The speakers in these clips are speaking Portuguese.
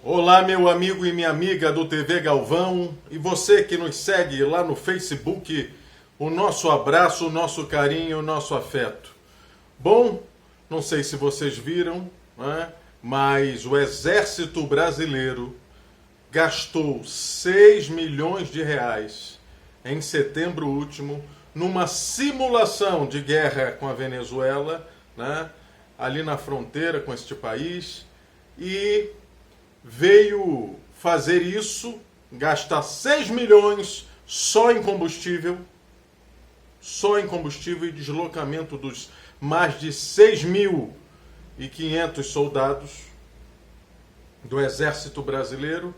Olá, meu amigo e minha amiga do TV Galvão, e você que nos segue lá no Facebook, o nosso abraço, o nosso carinho, o nosso afeto. Bom, não sei se vocês viram, né, mas o Exército Brasileiro gastou 6 milhões de reais em setembro último numa simulação de guerra com a Venezuela, né, ali na fronteira com este país, e veio fazer isso, gastar 6 milhões só em combustível e deslocamento dos mais de 6.500 soldados do Exército Brasileiro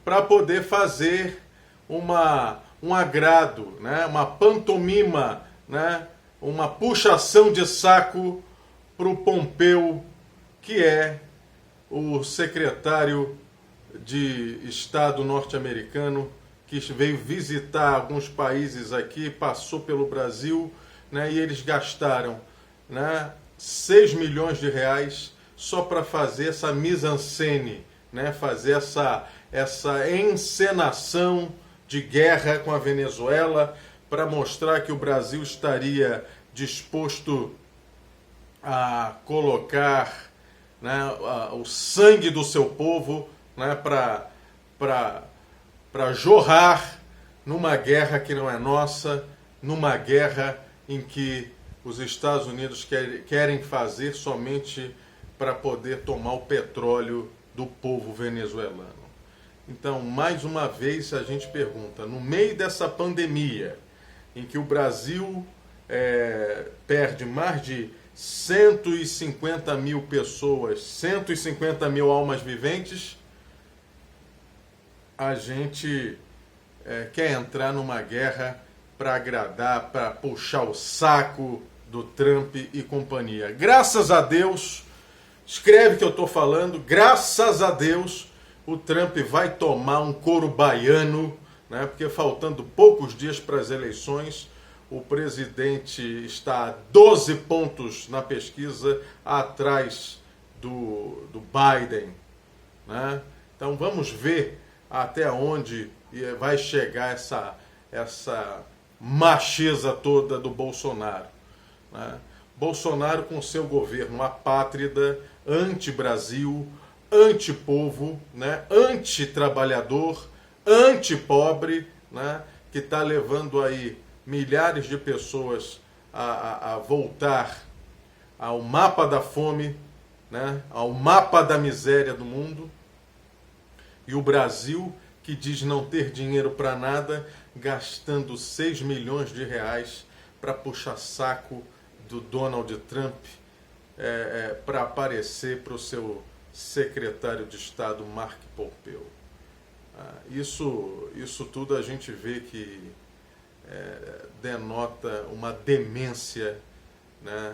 para poder fazer um agrado, né, uma pantomima, né, uma puxação de saco para o Pompeu, que é o secretário de Estado norte-americano, que veio visitar alguns países aqui, passou pelo Brasil, né, e eles gastaram, né, 6 milhões de reais só para fazer essa mise-en-scène, né, fazer essa encenação de guerra com a Venezuela, para mostrar que o Brasil estaria disposto a colocar, né, o sangue do seu povo, né, para jorrar numa guerra que não é nossa, numa guerra em que os Estados Unidos querem fazer somente para poder tomar o petróleo do povo venezuelano. Então, mais uma vez, a gente pergunta, no meio dessa pandemia, em que o Brasil perde mais de 150 mil pessoas, 150 mil almas viventes, a gente quer entrar numa guerra para agradar, para puxar o saco do Trump e companhia. Graças a Deus, escreve que eu estou falando, graças a Deus, o Trump vai tomar um couro baiano, né, porque faltando poucos dias para as eleições, o presidente está a 12 pontos na pesquisa atrás do Biden, né? Então vamos ver até onde vai chegar essa macheza toda do Bolsonaro, né? Bolsonaro com seu governo apátrida, anti-Brasil, anti-povo, né? Anti-trabalhador, anti-pobre, né? Que está levando aí milhares de pessoas a voltar ao mapa da fome, né, ao mapa da miséria do mundo. E o Brasil, que diz não ter dinheiro para nada, gastando 6 milhões de reais para puxar saco do Donald Trump, para aparecer para o seu secretário de Estado, Mark Pompeo. Isso tudo a gente vê que denota uma demência, né,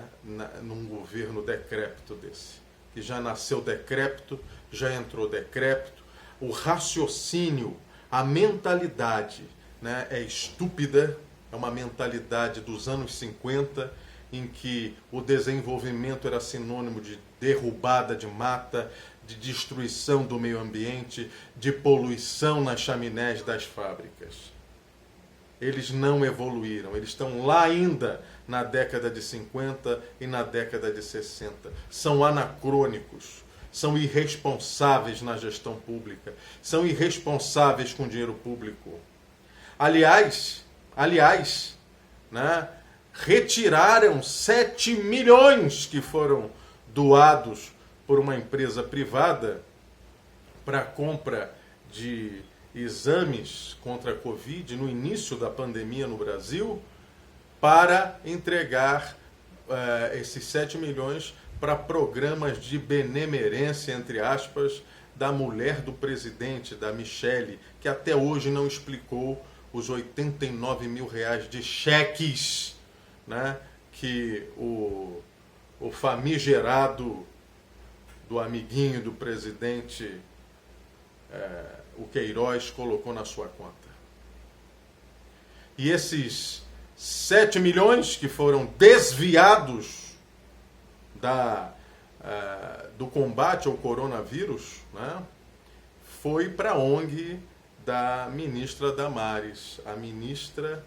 num governo decrépito desse, que já nasceu decrépito, já entrou decrépito, o raciocínio, a mentalidade, né, é estúpida, é uma mentalidade dos anos 50, em que o desenvolvimento era sinônimo de derrubada de mata, de destruição do meio ambiente, de poluição nas chaminés das fábricas. Eles não evoluíram, eles estão lá ainda na década de 50 e na década de 60. São anacrônicos, são irresponsáveis na gestão pública, são irresponsáveis com dinheiro público. Aliás, né, retiraram 7 milhões que foram doados por uma empresa privada para a compra de exames contra a Covid no início da pandemia no Brasil, para entregar esses 7 milhões para programas de benemerência, entre aspas, da mulher do presidente, da Michele, que até hoje não explicou os 89 mil reais de cheques, né, que o famigerado do amiguinho do presidente, o Queiroz, colocou na sua conta. E esses 7 milhões que foram desviados do combate ao coronavírus, né, foi para a ONG da ministra Damares, a ministra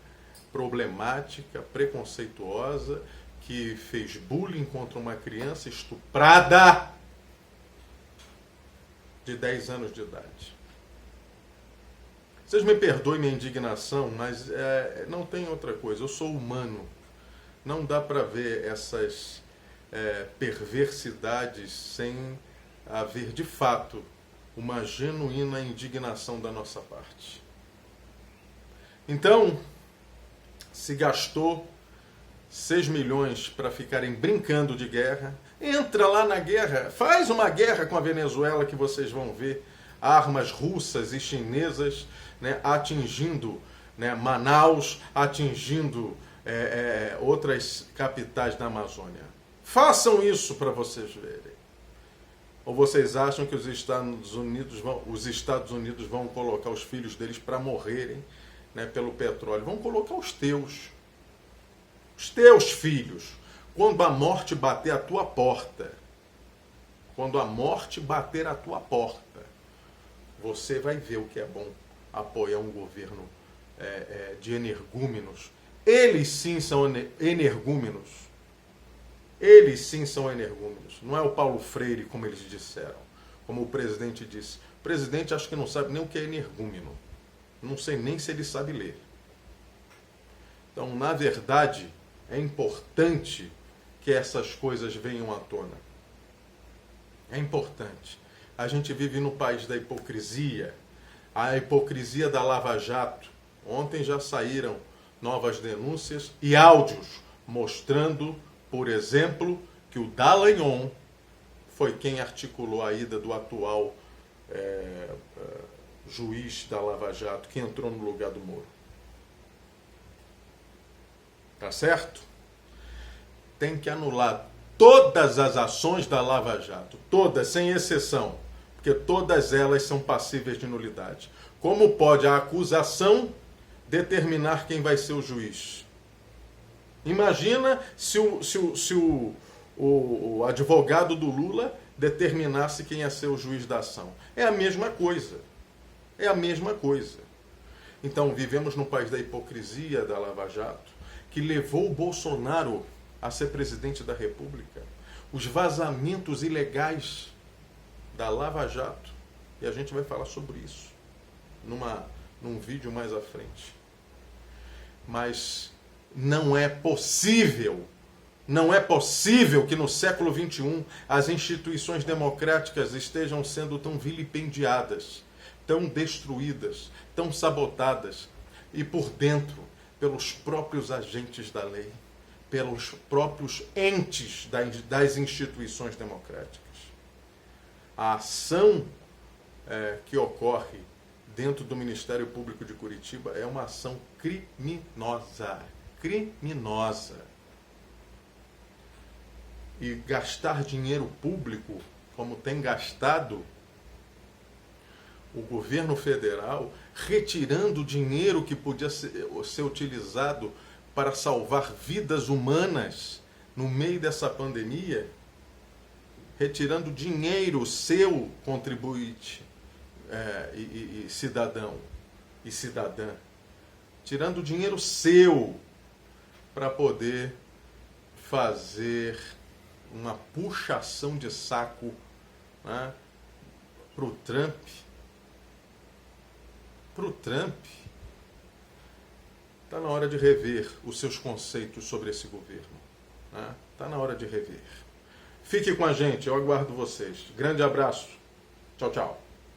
problemática, preconceituosa, que fez bullying contra uma criança estuprada de 10 anos de idade. Vocês me perdoem minha indignação, mas não tem outra coisa. Eu sou humano. Não dá para ver essas perversidades sem haver, de fato, uma genuína indignação da nossa parte. Então, se gastou 6 milhões para ficarem brincando de guerra, entra lá na guerra, faz uma guerra com a Venezuela que vocês vão ver armas russas e chinesas, né, atingindo, né, Manaus, atingindo outras capitais da Amazônia. Façam isso para vocês verem. Ou vocês acham que os Estados Unidos vão colocar os filhos deles para morrerem, né, pelo petróleo? Vão colocar os teus filhos. Quando a morte bater a tua porta, você vai ver o que é bom apoiar um governo de energúmenos. Eles sim são energúmenos. Eles sim são energúmenos. Não é o Paulo Freire, como eles disseram. Como o presidente disse. O presidente acho que não sabe nem o que é energúmeno. Não sei nem se ele sabe ler. Então, na verdade, é importante que essas coisas venham à tona. É importante. A gente vive no país da hipocrisia. A hipocrisia da Lava Jato. Ontem já saíram novas denúncias e áudios mostrando, por exemplo, que o Dallagnol foi quem articulou a ida do atual juiz da Lava Jato, que entrou no lugar do Moro. Tá certo? Tem que anular todas as ações da Lava Jato, todas, sem exceção, porque todas elas são passíveis de nulidade. Como pode a acusação determinar quem vai ser o juiz? Imagina se o advogado do Lula determinasse quem ia ser o juiz da ação. É a mesma coisa. É a mesma coisa. Então, vivemos no país da hipocrisia da Lava Jato, que levou o Bolsonaro a ser presidente da República. Os vazamentos ilegais da Lava Jato. E a gente vai falar sobre isso num vídeo mais à frente. Mas não é possível que no século XXI as instituições democráticas estejam sendo tão vilipendiadas, tão destruídas, tão sabotadas, e por dentro, pelos próprios agentes da lei, pelos próprios entes das instituições democráticas. A ação que ocorre dentro do Ministério Público de Curitiba é uma ação criminosa. Criminosa. E gastar dinheiro público, como tem gastado o governo federal, retirando dinheiro que podia ser utilizado para salvar vidas humanas no meio dessa pandemia, retirando dinheiro seu, contribuinte e cidadão e cidadã, tirando dinheiro seu para poder fazer uma puxação de saco, né, para o Trump. Está na hora de rever os seus conceitos sobre esse governo. Está na hora de rever. Fique com a gente, eu aguardo vocês. Grande abraço. Tchau, tchau.